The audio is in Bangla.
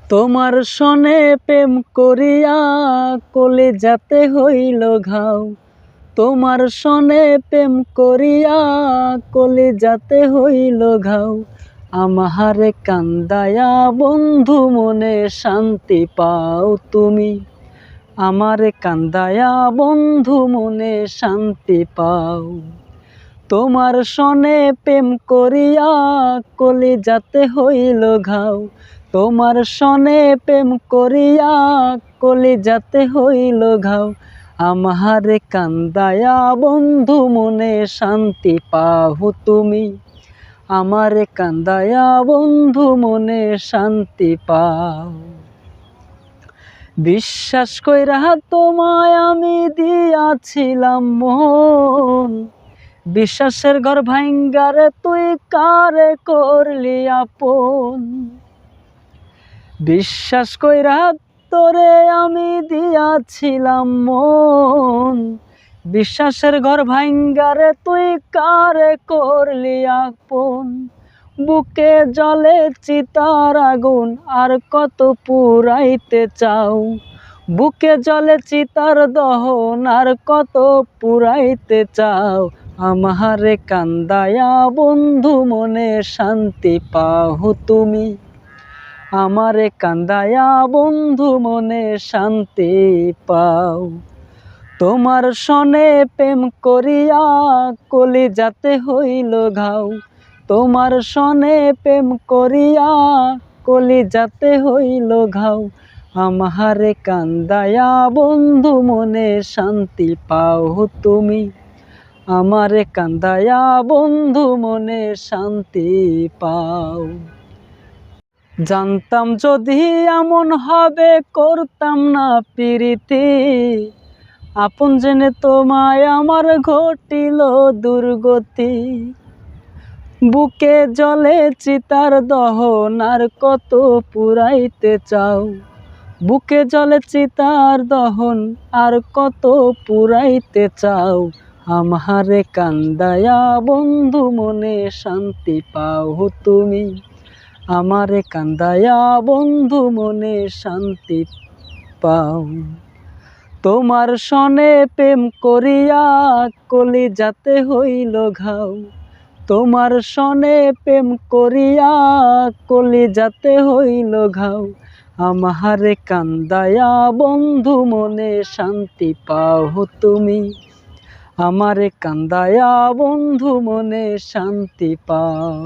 তোমার সনে প্রেম করিয়া কলিজাতে হইল ঘাও। তোমার সনে প্রেম করিয়া কলিজাতে হইল ঘাও। আমারে কান্দায়া বন্ধু মনে শান্তি পাও তুমি। আমারে কান্দায়া বন্ধু মনে শান্তি পাও। তোমার সনে প্রেম করিয়া কলিজাতে হইল ঘাও। তোমার সনে প্রেম করিয়া কলিজাতে হইল ঘাও। আমারে কান্দায়া বন্ধু মনে শান্তি পাও তুমি। আমারে কান্দায়া বন্ধু মনে শান্তি পাও। বিশ্বাস কইরা তোমায় আমি দিয়াছিলাম মন, বিশ্বাসের ঘর ভাঙ্গারে তুই কারে করলি আপন। বিশ্বাস কইরা তোরে আমি দিয়াছিলাম মন, বিশ্বাসের ঘর ভাঙ্গারে তুই কারে করলি আপন। বুকে জ্বলে চিতার আগুন আর কত পুরাইতে চাও। বুকে জ্বলে চিতার দহন আর কত পুরাইতে চাও। আমারে কান্দায়া বন্ধু মনে শান্তি পাও তুমি। আমারে কান্দায়া বন্ধু মনে শান্তি পাও। তোমার সনে প্রেম করিয়া কলিজাতে হইল ঘাও। তোমার সনে প্রেম করিয়া কলিজাতে হইল ঘাও। আমারে কান্দায়া বন্ধু মনে শান্তি পাও তুমি। আমারে কান্দায়া বন্ধু মনে শান্তি পাও। জানতাম যদি এমন হবে করতাম না প্রীতি, আপন জেনে তোমায় আমার ঘটিল দুর্গতি। বুকে জ্বলে চিতার দহন আর কত পুরাইতে চাও। বুকে জ্বলে চিতার দহন আর কত পুরাইতে চাও। আমারে কান্দায়া বন্ধু মনে শান্তি পাও তুমি। আমারে কান্দায়া বন্ধু মনে শান্তি পাও। তোমার সনে প্রেম করিয়া কলিজাতে হইল ঘাও। তোমার সনে প্রেম করিয়া কলিজাতে হইল ঘাও। আমারে কান্দায়া বন্ধু মনে শান্তি পাও তুমি। আমারে কান্দায়া বন্ধু মনে শান্তি পাও।